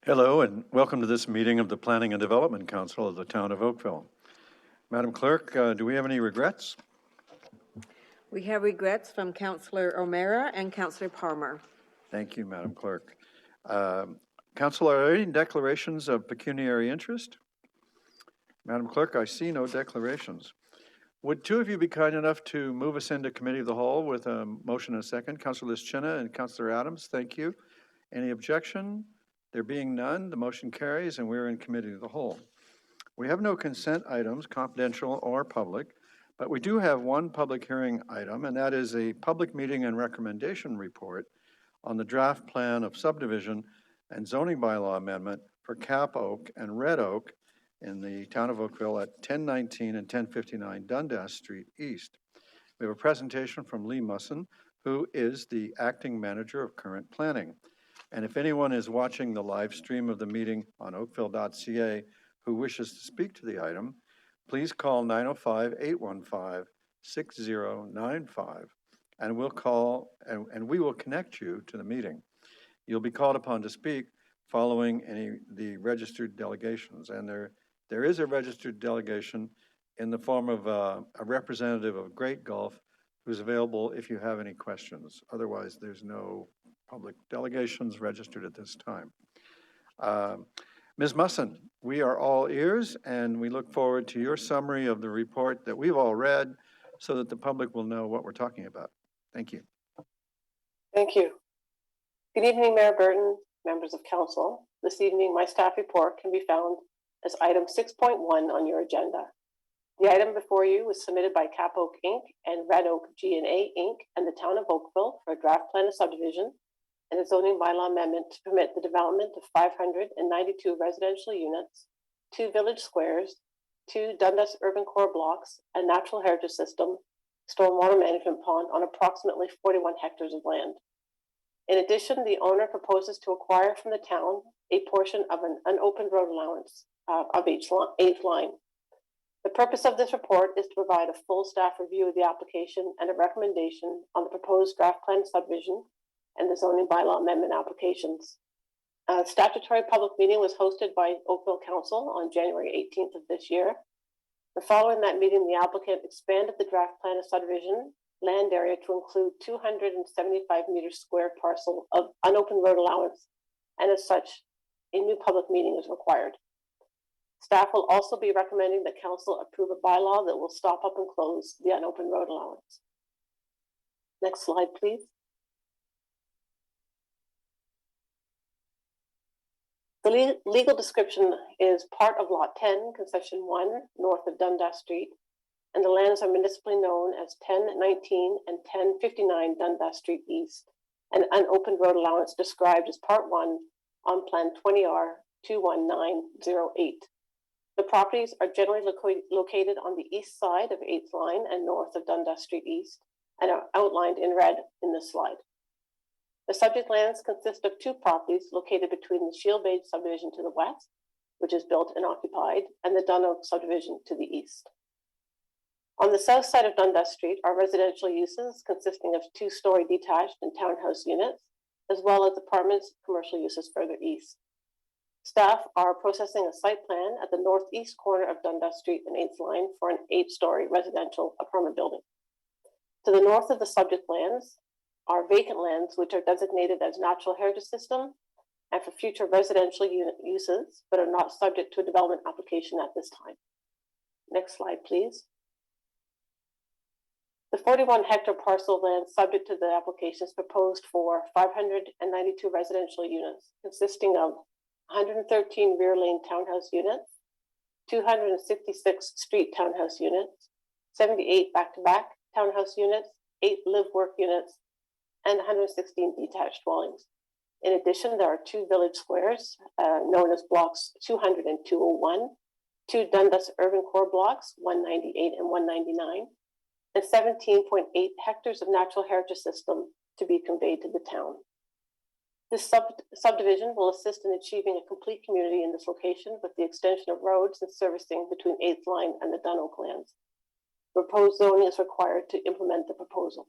Hello and welcome to this meeting of the Planning and Development Council of the Town of Oakville. Madam Clerk, do we have any regrets? We have regrets from Councillor O'Meara and Councillor Palmer. Thank you, Madam Clerk. Council, are there any declarations of pecuniary interest? Madam Clerk, I see no declarations. Would two of you be kind enough to move us into Committee of the Whole with a motion and a second? Councillor Lischina and Councillor Adams, thank you. Any objection? There being none, the motion carries and we're in Committee of the Whole. We have no consent items, confidential or public, but we do have one public hearing item, and that is a public meeting and recommendation report on the draft plan of subdivision and zoning bylaw amendment for Cap Oak and Red Oak in the town of Oakville at 1019 and 1059 Dundas Street East. We have a presentation from Lee Musson, who is the acting manager of current planning. And if anyone is watching the live stream of the meeting on oakville.ca who wishes to speak to the item, please call 905-815-6095 and we will connect you to the meeting. You'll be called upon to speak following the registered delegations. And there is a registered delegation in the form of a representative of Great Gulf who's available if you have any questions. Otherwise, there's no public delegations registered at this time. Ms. Musson, we are all ears and we look forward to your summary of the report that we've all read so that the public will know what we're talking about. Thank you. Thank you. Good evening, Mayor Burton, members of council. This evening, my staff report can be found as item 6.1 on your agenda. The item before you was submitted by Cap Oak Inc. and Red Oak G&A Inc. and the town of Oakville for a draft plan of subdivision and a zoning bylaw amendment to permit the development of 592 residential units, 2 village squares, 2 Dundas urban core blocks, a natural heritage system, stormwater management pond on approximately 41 hectares of land. In addition, the owner proposes to acquire from the town a portion of an unopened road allowance of 8th line. The purpose of this report is to provide a full staff review of the application and a recommendation on the proposed draft plan subdivision and the zoning bylaw amendment applications. A statutory public meeting was hosted by Oakville Council on January 18th of this year. Following that meeting, the applicant expanded the draft plan of subdivision land area to include 275 meters square parcel of unopened road allowance, and as such, a new public meeting is required. Staff will also be recommending that council approve a bylaw that will stop up and close the unopened road allowance. Next slide, please. The legal description is part of Lot 10, Concession 1, north of Dundas Street, and the lands are municipally known as 1019 and 1059 Dundas Street East, an unopened road allowance described as Part 1 on Plan 20R 21908. The properties are generally located on the east side of 8th line and north of Dundas Street East, and are outlined in red in this slide. The subject lands consist of 2 properties located between the Shield Bay subdivision to the west, which is built and occupied, and the Dun Oak subdivision to the east. On the south side of Dundas Street are residential uses consisting of 2-story detached and townhouse units, as well as apartments, commercial uses further east. Staff are processing a site plan at the northeast corner of Dundas Street and 8th line for an 8-story residential apartment building. To the north of the subject lands are vacant lands which are designated as natural heritage system and for future residential unit uses, but are not subject to a development application at this time. Next slide, please. The 41 hectare parcel of land subject to the application is proposed for 592 residential units, consisting of 113 rear lane townhouse units, 266 street townhouse units, 78 back-to-back townhouse units, 8 live-work units, and 116 detached dwellings. In addition, there are 2 village squares, known as blocks 200 and 201, 2 Dundas urban core blocks, 198 and 199, and 17.8 hectares of natural heritage system to be conveyed to the town. This subdivision will assist in achieving a complete community in this location with the extension of roads and servicing between 8th line and the Dun Oak lands. Proposed zoning is required to implement the proposal.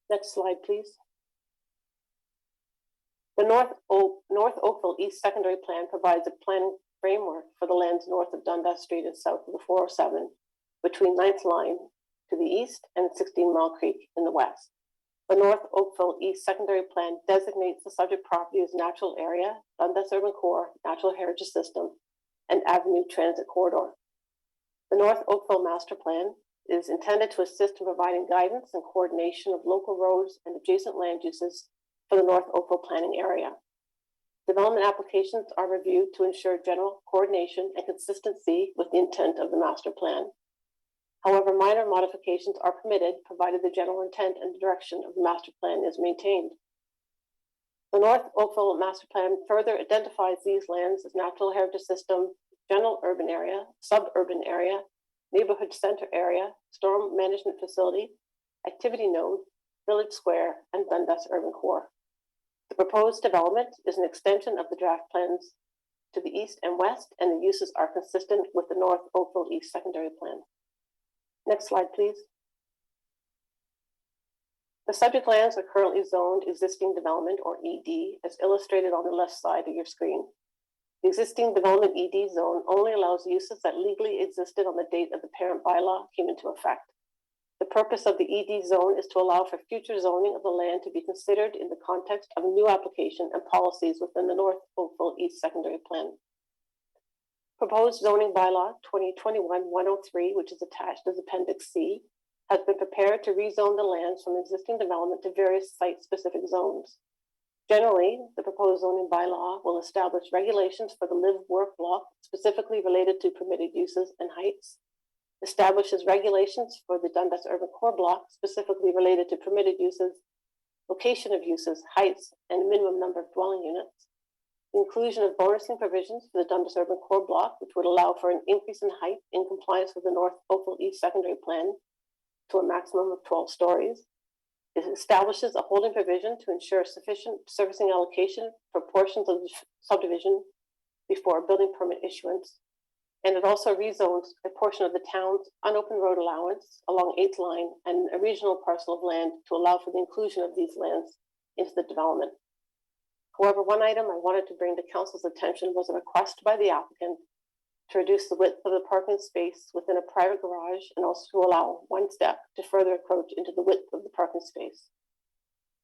Next slide, please. The North Oakville East Secondary Plan provides a planning framework for the lands north of Dundas Street and south of the 407, between 9th Line to the east and 16 Mile Creek in the west. The North Oakville East Secondary Plan designates the subject property as natural area, Dundas Urban Core, Natural Heritage System, and Avenue Transit Corridor. The North Oakville Master Plan is intended to assist in providing guidance and coordination of local roads and adjacent land uses for the North Oakville planning area. Development applications are reviewed to ensure general coordination and consistency with the intent of the master plan. However, minor modifications are permitted provided the general intent and direction of the master plan is maintained. The North Oakville Master Plan further identifies these lands as Natural Heritage System, General Urban Area, Suburban Area, Neighborhood Center Area, Storm Management Facility, Activity Node, Village Square, and Dundas Urban Core. The proposed development is an extension of the draft plans to the east and west, and the uses are consistent with the North Oakville East Secondary Plan. Next slide, please. The subject lands are currently zoned Existing Development, or ED, as illustrated on the left side of your screen. The Existing Development ED zone only allows uses that legally existed on the date of the parent bylaw came into effect. The purpose of the ED zone is to allow for future zoning of the land to be considered in the context of a new application and policies within the North Oakville East Secondary Plan. Proposed zoning bylaw 2021-103, which is attached as Appendix C, has been prepared to rezone the lands from existing development to various site-specific zones. Generally, the proposed zoning bylaw will establish regulations for the live-work block specifically related to permitted uses and heights, establishes regulations for the Dundas Urban Core block specifically related to permitted uses, location of uses, heights, and a minimum number of dwelling units, the inclusion of bonusing provisions for the Dundas Urban Core block, which would allow for an increase in height in compliance with the North Oakville East Secondary Plan to a maximum of 12 stories. It establishes a holding provision to ensure sufficient servicing allocation for portions of the subdivision before building permit issuance. And it also rezones a portion of the town's unopened road allowance along 8th Line and a regional parcel of land to allow for the inclusion of these lands into the development. However, one item I wanted to bring to council's attention was a request by the applicant to reduce the width of the parking space within a private garage and also to allow one step to further encroach into the width of the parking space.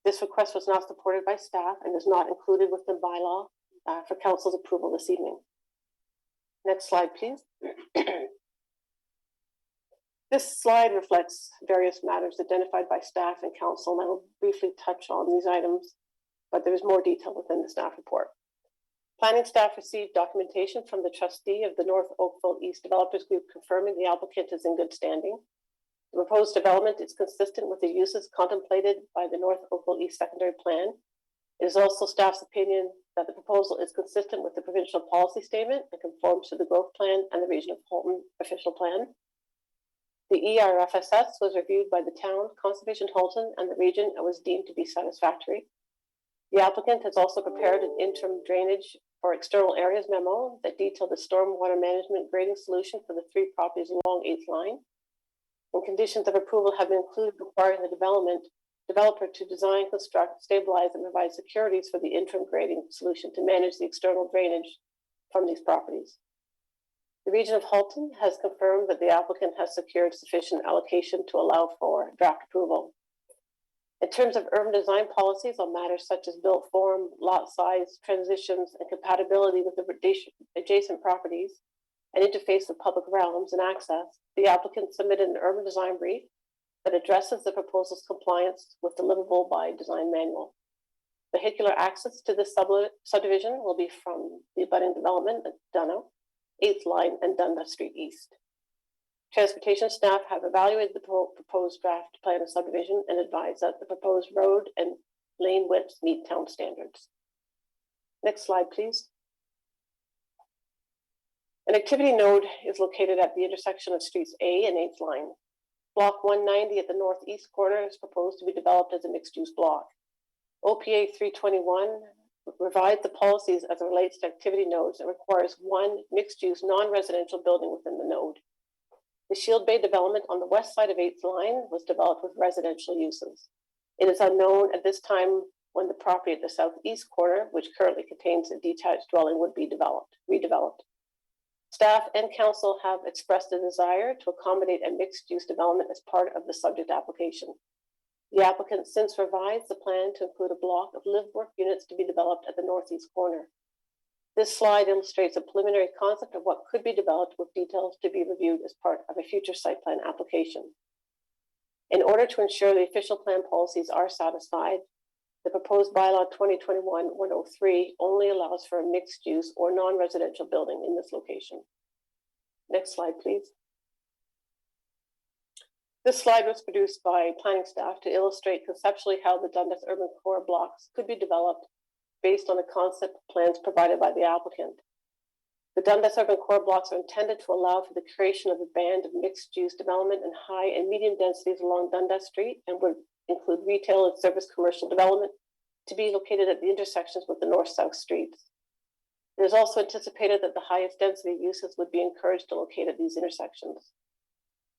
This request was not supported by staff and is not included with the bylaw for council's approval this evening. Next slide, please. This slide reflects various matters identified by staff and council, and I will briefly touch on these items, but there is more detail within the staff report. Planning staff received documentation from the trustee of the North Oakville East Developers Group confirming the applicant is in good standing. The proposed development is consistent with the uses contemplated by the North Oakville East Secondary Plan. It is also staff's opinion that the proposal is consistent with the provincial policy statement and conforms to the growth plan and the Region of Halton official plan. The ERFSS was reviewed by the town, Conservation Halton, and the region and was deemed to be satisfactory. The applicant has also prepared an interim drainage for external areas memo that detailed the stormwater management grading solution for the 3 properties along 8th Line. And conditions of approval have been included requiring the developer to design, construct, stabilize, and provide securities for the interim grading solution to manage the external drainage from these properties. The Region of Halton has confirmed that the applicant has secured sufficient allocation to allow for draft approval. In terms of urban design policies on matters such as built form, lot size, transitions, and compatibility with the adjacent properties, and interface with public realms and access, the applicant submitted an urban design brief that addresses the proposal's compliance with the Livable by Design manual. Vehicular access to this subdivision will be from the abutting development at Dunno, 8th Line, and Dundas Street East. Transportation staff have evaluated the proposed draft plan of subdivision and advised that the proposed road and lane widths meet town standards. Next slide, please. An activity node is located at the intersection of streets A and 8th Line. Block 190 at the northeast corner is proposed to be developed as a mixed-use block. OPA 321 revides the policies as it relates to activity nodes and requires 1 mixed-use non-residential building within the node. The Shield Bay development on the west side of 8th Line was developed with residential uses. It is unknown at this time when the property at the southeast corner, which currently contains a detached dwelling, would be redeveloped. Staff and council have expressed a desire to accommodate a mixed-use development as part of the subject application. The applicant since revised the plan to include a block of live-work units to be developed at the northeast corner. This slide illustrates a preliminary concept of what could be developed, with details to be reviewed as part of a future site plan application. In order to ensure the official plan policies are satisfied, the proposed bylaw 2021-103 only allows for a mixed-use or non-residential building in this location. Next slide, please. This slide was produced by planning staff to illustrate conceptually how the Dundas urban core blocks could be developed based on the concept plans provided by the applicant. The Dundas urban core blocks are intended to allow for the creation of a band of mixed-use development in high and medium densities along Dundas Street, and would include retail and service commercial development to be located at the intersections with the north-south streets. It is also anticipated that the highest density uses would be encouraged to locate at these intersections.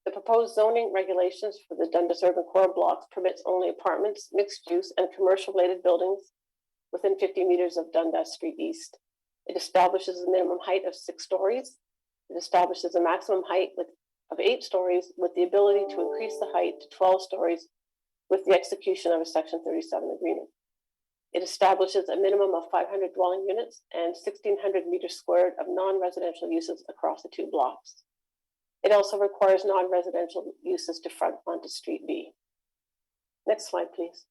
The proposed zoning regulations for the Dundas urban core blocks permits only apartments, mixed use, and commercial-related buildings within 50 meters of Dundas Street East. It establishes a minimum height of 6 stories. It establishes a maximum height of 8 stories, with the ability to increase the height to 12 stories with the execution of a Section 37 agreement. It establishes a minimum of 500 dwelling units and 1,600 meters squared of non-residential uses across the 2 blocks. It also requires non-residential uses to front onto Street B. Next slide, please.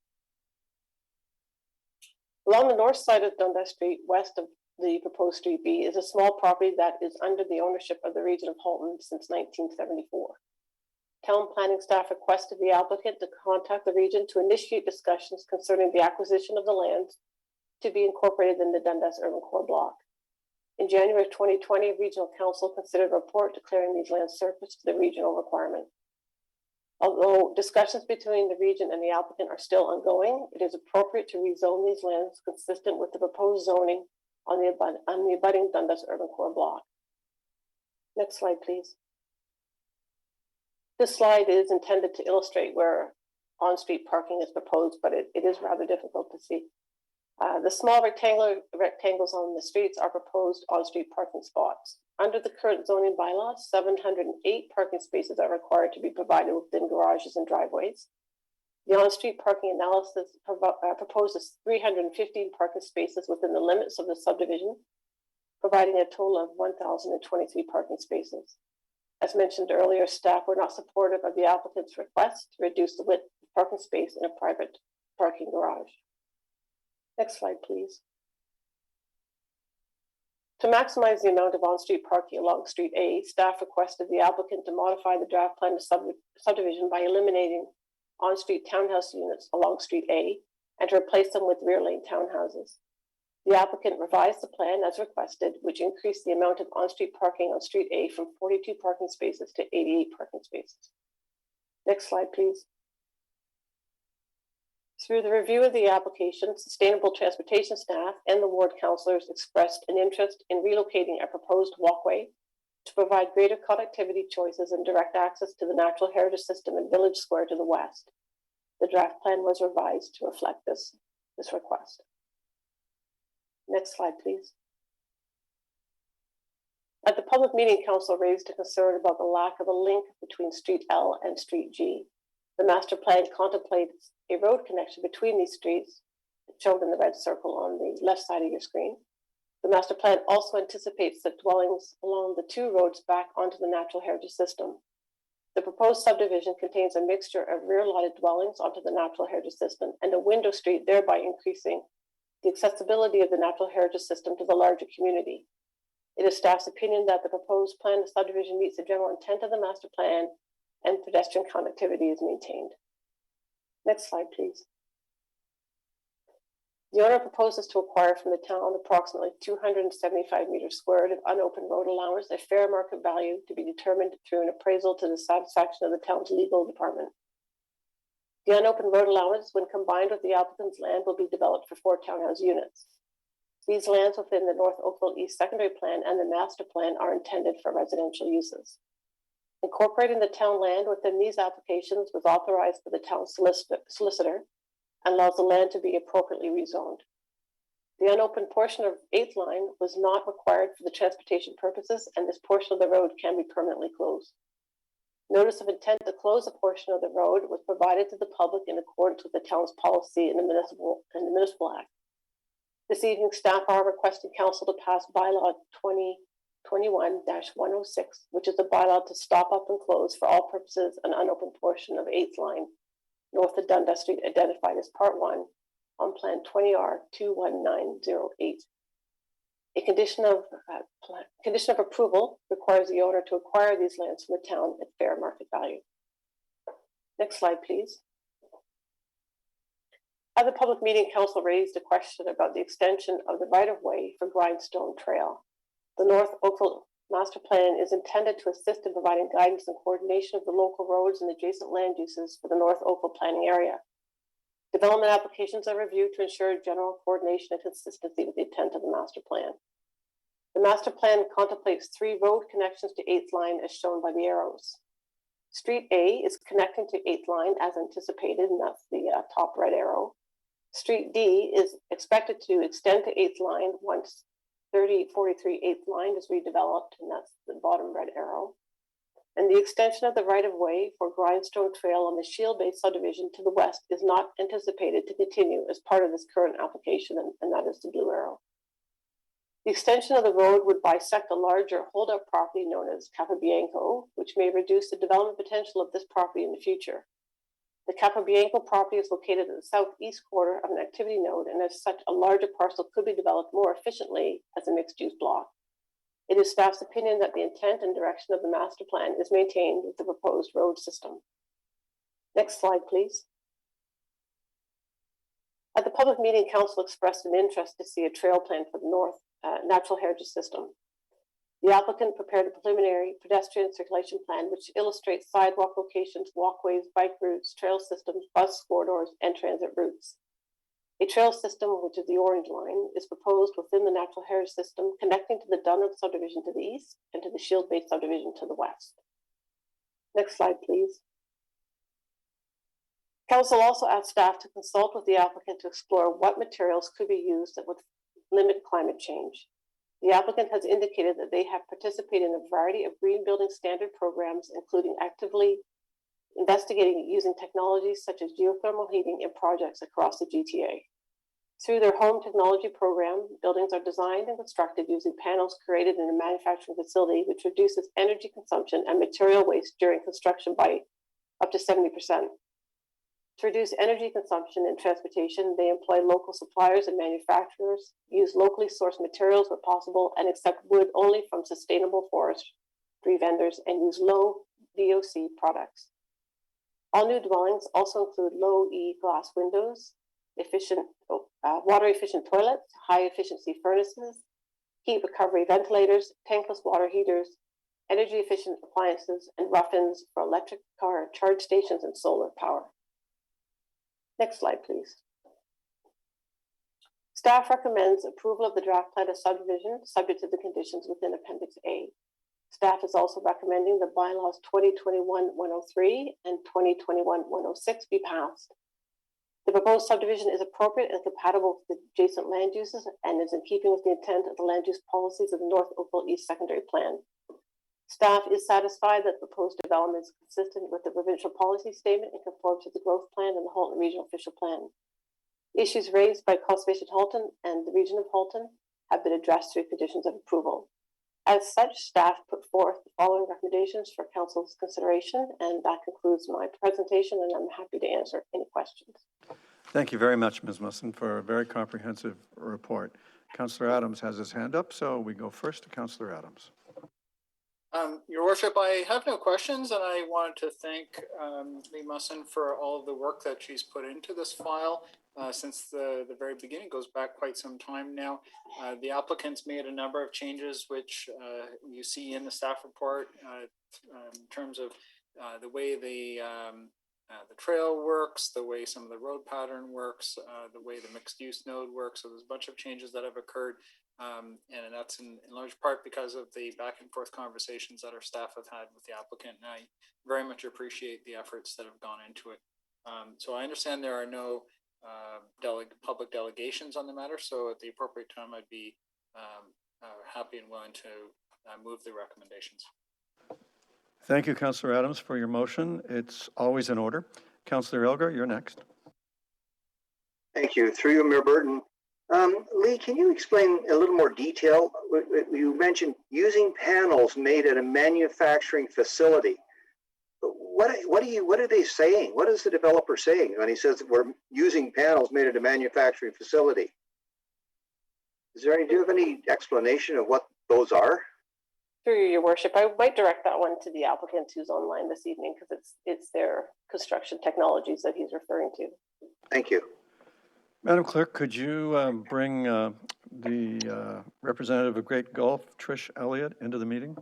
Along the north side of Dundas Street, west of the proposed Street B, is a small property that is under the ownership of the region of Halton since 1974. Town planning staff requested the applicant to contact the region to initiate discussions concerning the acquisition of the lands to be incorporated in the Dundas urban core block. In January of 2020, Regional Council considered a report declaring these lands surplus to the regional requirement. Although discussions between the region and the applicant are still ongoing, it is appropriate to rezone these lands consistent with the proposed zoning on the abutting Dundas urban core block. Next slide, please. This slide is intended to illustrate where on-street parking is proposed, but it is rather difficult to see. The small rectangles on the streets are proposed on-street parking spots. Under the current zoning bylaws, 708 parking spaces are required to be provided within garages and driveways. The on-street parking analysis proposes 315 parking spaces within the limits of the subdivision, providing a total of 1,023 parking spaces. As mentioned earlier, staff were not supportive of the applicant's request to reduce the width of parking space in a private parking garage. Next slide, please. To maximize the amount of on-street parking along Street A, staff requested the applicant to modify the draft plan to subdivision by eliminating on-street townhouse units along Street A and to replace them with rear lane townhouses. The applicant revised the plan as requested, which increased the amount of on-street parking on Street A from 42 parking spaces to 88 parking spaces. Next slide, please. Through the review of the application, Sustainable Transportation staff and the ward councillors expressed an interest in relocating a proposed walkway to provide greater connectivity choices and direct access to the natural heritage system and Village Square to the west. The draft plan was revised to reflect this request. Next slide, please. At the public meeting, council raised a concern about the lack of a link between Street L and Street G. The master plan contemplates a road connection between these streets, shown in the red circle on the left side of your screen. The master plan also anticipates that dwellings along the 2 roads back onto the natural heritage system. The proposed subdivision contains a mixture of rear-lotted dwellings onto the natural heritage system and a window street, thereby increasing the accessibility of the natural heritage system to the larger community. It is staff's opinion that the proposed plan of subdivision meets the general intent of the master plan and pedestrian connectivity is maintained. Next slide, please. The owner proposes to acquire from the town approximately 275 meters squared of unopened road allowance at fair market value to be determined through an appraisal to the satisfaction of the town's legal department. The unopened road allowance, when combined with the applicant's land, will be developed for 4 townhouse units. These lands within the North Oakville East Secondary Plan and the Master Plan are intended for residential uses. Incorporating the town land within these applications was authorized by the town solicitor and allows the land to be appropriately rezoned. The unopened portion of 8th line was not required for the transportation purposes, and this portion of the road can be permanently closed. Notice of intent to close a portion of the road was provided to the public in accordance with the town's policy in the Municipal Act. This evening, staff are requesting council to pass bylaw 2021-106, which is a bylaw to stop up and close for all purposes an unopened portion of 8th line north of Dundas Street, identified as Part 1 on Plan 20R 21908. A condition of approval requires the owner to acquire these lands from the town at fair market value. Next slide, please. At the public meeting, council raised a question about the extension of the right-of-way for Grindstone Trail. The North Oakville Master Plan is intended to assist in providing guidance and coordination of the local roads and adjacent land uses for the North Oakville planning area. Development applications are reviewed to ensure general coordination and consistency with the intent of the master plan. The master plan contemplates 3 road connections to 8th line as shown by the arrows. Street A is connecting to 8th line as anticipated, and that's the top red arrow. Street D is expected to extend to 8th line once 3043 8th line is redeveloped, and that's the bottom red arrow. And the extension of the right-of-way for Grindstone Trail on the Shield Bay subdivision to the west is not anticipated to continue as part of this current application, and that is the blue arrow. The extension of the road would bisect a larger holdout property known as Capobianco, which may reduce the development potential of this property in the future. The Capobianco property is located at the southeast quarter of an activity node, and as such, a larger parcel could be developed more efficiently as a mixed-use block. It is staff's opinion that the intent and direction of the master plan is maintained with the proposed road system. Next slide, please. At the public meeting, council expressed an interest to see a trail plan for the North Natural Heritage System. The applicant prepared a preliminary pedestrian circulation plan which illustrates sidewalk locations, walkways, bike routes, trail systems, bus corridors, and transit routes. A trail system, which is the orange line, is proposed within the Natural Heritage System, connecting to the Dunham subdivision to the east and to the Shield Bay subdivision to the west. Next slide, please. Council also asked staff to consult with the applicant to explore what materials could be used that would limit climate change. The applicant has indicated that they have participated in a variety of green building standard programs, including actively investigating using technologies such as geothermal heating in projects across the GTA. Through their home technology program, buildings are designed and constructed using panels created in a manufacturing facility, which reduces energy consumption and material waste during construction by up to 70%. To reduce energy consumption in transportation, they employ local suppliers and manufacturers, use locally sourced materials where possible, and accept wood only from sustainable forestry vendors, and use low VOC products. All new dwellings also include low E glass windows, water efficient toilets, high efficiency furnaces, heat recovery ventilators, tankless water heaters, energy efficient appliances, and rough-ins for electric car charge stations and solar power. Next slide, please. Staff recommends approval of the draft plan of subdivision subject to the conditions within Appendix A. Staff is also recommending the bylaws 2021-103 and 2021-106 be passed. The proposed subdivision is appropriate and compatible with the adjacent land uses and is in keeping with the intent of the land use policies of the North Oakville East Secondary Plan. Staff is satisfied that the proposed development is consistent with the provincial policy statement and conforms with the growth plan and the Halton Regional Official Plan. Issues raised by Conservation Halton and the Region of Halton have been addressed through conditions of approval. As such, staff put forth the following recommendations for council's consideration, and that concludes my presentation, and I'm happy to answer any questions. Thank you very much, Ms. Musson, for a very comprehensive report. Councillor Adams has his hand up, so we go first to Councillor Adams. Your Worship, I have no questions, and I wanted to thank Lee Musson for all of the work that she's put into this file since the very beginning. It goes back quite some time now. The applicants made a number of changes, which you see in the staff report in terms of the way the trail works, the way some of the road pattern works, the way the mixed-use node works. So there's a bunch of changes that have occurred. And that's in large part because of the back and forth conversations that our staff have had with the applicant. And I very much appreciate the efforts that have gone into it. So I understand there are no public delegations on the matter. So at the appropriate time, I'd be happy and willing to move the recommendations. Thank you, Councillor Adams, for your motion. It's always in order. Councillor Elgar, you're next. Thank you. Through you, Mayor Burton. Lee, can you explain a little more detail? You mentioned using panels made at a manufacturing facility. What are they saying? What is the developer saying when he says that we're using panels made at a manufacturing facility? Do you have any explanation of what those are? Through you, Your Worship, I might direct that one to the applicant who's online this evening because it's their construction technologies that he's referring to. Thank you. Madam Clerk, could you bring the representative of Great Gulf, Trish Elliott, into the meeting?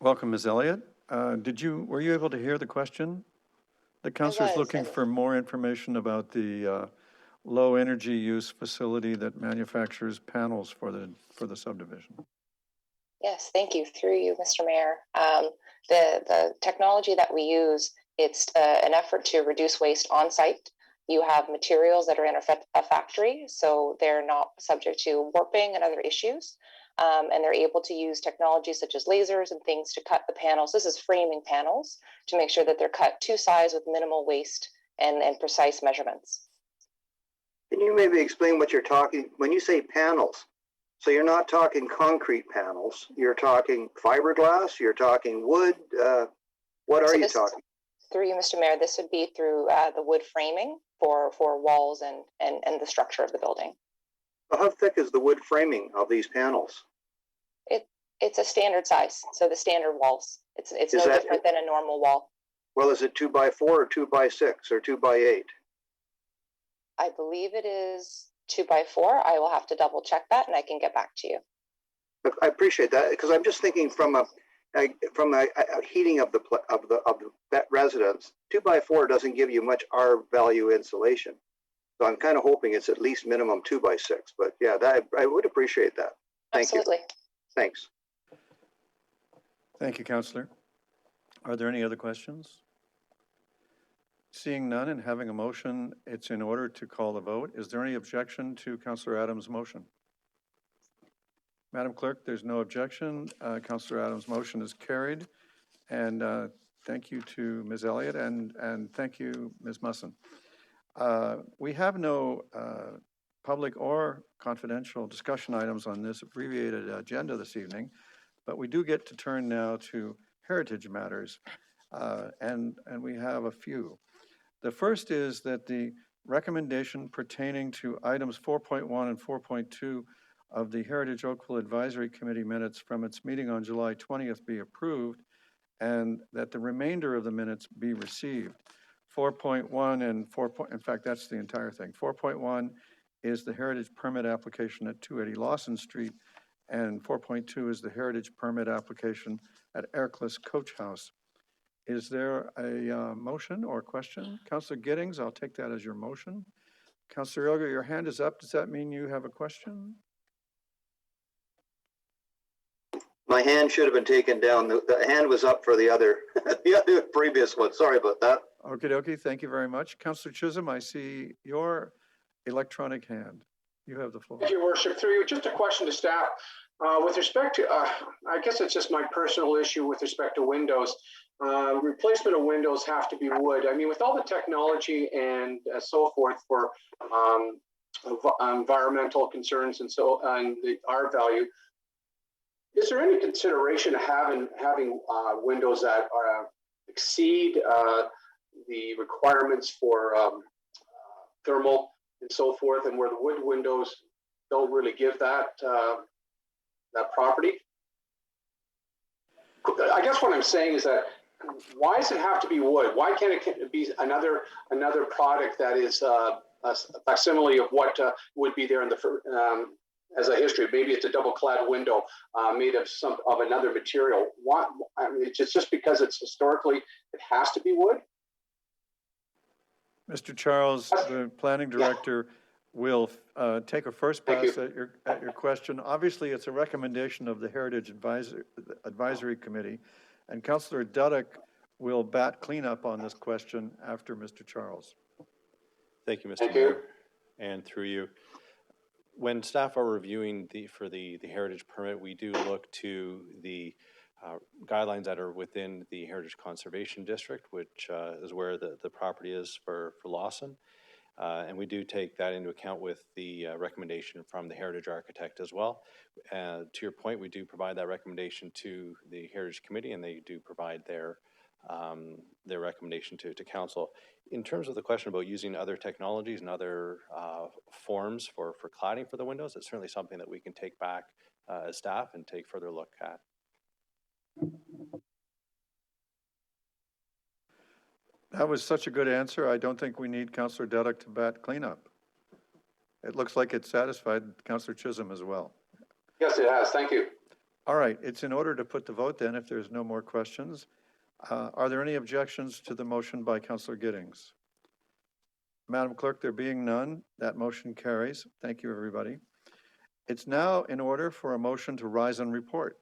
Welcome, Ms. Elliott. Were you able to hear the question? The councilor's looking for more information about the low energy use facility that manufactures panels for the subdivision. Yes, thank you. Through you, Mr. Mayor. The technology that we use, it's an effort to reduce waste on site. You have materials that are in a factory, so they're not subject to warping and other issues. And they're able to use technologies such as lasers and things to cut the panels. This is framing panels to make sure that they're cut to size with minimal waste and precise measurements. Can you maybe explain what you're talking when you say panels? So you're not talking concrete panels. You're talking fiberglass. You're talking wood. What are you talking? Through you, Mr. Mayor, this would be through the wood framing for walls and the structure of the building. How thick is the wood framing of these panels? It's a standard size, so the standard walls. It's no different than a normal wall. Well, is it 2x4 or 2x6 or 2x8? I believe it is 2x4. I will have to double check that, and I can get back to you. I appreciate that because I'm just thinking from a heating of the residence. 2x4 doesn't give you much R value insulation, so I'm kind of hoping it's at least minimum 2x6. But yeah, I would appreciate that. Thank Absolutely. you. Thanks. Thank you, Councillor. Are there any other questions? Seeing none and having a motion, it's in order to call the vote. Is there any objection to Councillor Adams' motion? Madam Clerk, there's no objection. Councillor Adams' motion is carried. And thank you to Ms. Elliott and thank you, Ms. Musson. We have no public or confidential discussion items on this abbreviated agenda this evening, but we do get to turn now to heritage matters, and we have a few. The first is that the recommendation pertaining to items 4.1 and 4.2 of the Heritage Oakville Advisory Committee minutes from its meeting on July 20th be approved, and that the remainder of the minutes be received. 4.1 and 4. In fact, that's the entire thing. 4.1 is the heritage permit application at 280 Lawson Street, and 4.2 is the heritage permit application at Aircliff's Coach House. Is there a motion or question? Councillor Giddings, I'll take that as your motion. Councillor Elgar, your hand is up. Does that mean you have a question? My hand should have been taken down. The hand was up for the other, the other previous one. Sorry about that. Okie dokie, thank you very much. Councillor Chisholm, I see your electronic hand. You have the floor. Thank you, Your Worship. Through you, just a question to staff. With respect to, I guess it's just my personal issue with respect to windows. Replacement of windows have to be wood. I mean, with all the technology and so forth for environmental concerns and the R value, is there any consideration of having windows that exceed the requirements for thermal and so forth, and where the wood windows don't really give that that property? I guess what I'm saying is that why does it have to be wood? Why can't it be another product that is a facsimile of what would be there in the as a history. Maybe it's a double clad window made of another material. Why? I mean, it's just because it's historically it has to be wood. Mr. Charles, the planning director, will take a first pass at your question. Obviously, it's a recommendation of the Heritage Advisory Committee, and Councillor Dudek will bat cleanup on this question after Mr. Charles. Thank you, Mr. Mayor. And through you, when staff are reviewing the heritage permit, we do look to the guidelines that are within the Heritage Conservation District, which is where the property is for Lawson. And we do take that into account with the recommendation from the Heritage Architect as well. To your point, we do provide that recommendation to the Heritage Committee, and they do provide their recommendation to council. In terms of the question about using other technologies and other forms for cladding for the windows, it's certainly something that we can take back as staff and take further look at. That was such a good answer. I don't think we need Councillor Dudek to bat cleanup. It looks like it satisfied Councillor Chisholm as well. Yes, it has. Thank you. All right, it's in order to put the vote then if there's no more questions. Are there any objections to the motion by Councillor Giddings? Madam Clerk, there being none, that motion carries. Thank you, everybody. It's now in order for a motion to rise and report.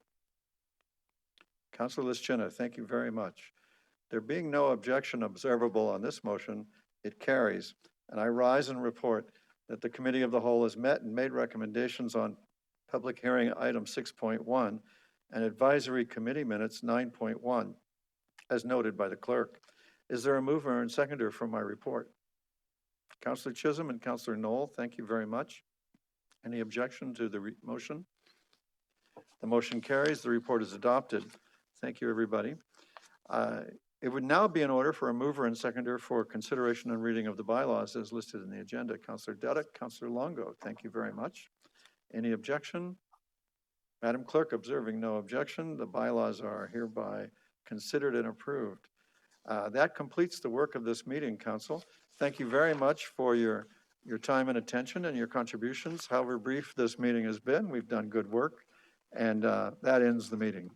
Councillor Lischina, thank you very much. There being no objection observable on this motion, it carries, and I rise and report that the Committee of the Whole has met and made recommendations on public hearing item 6.1 and advisory committee minutes 9.1, as noted by the clerk. Is there a mover and seconder for my report? Councillor Chisholm and Councillor Knoll, thank you very much. Any objection to the motion? The motion carries. The report is adopted. Thank you, everybody. It would now be in order for a mover and seconder for consideration and reading of the bylaws as listed in the agenda. Councillor Dudek, Councillor Longo, thank you very much. Any objection? Madam Clerk, observing no objection, the bylaws are hereby considered and approved. That completes the work of this meeting, Council. Thank you very much for your time and attention and your contributions. However brief this meeting has been, we've done good work, and that ends the meeting.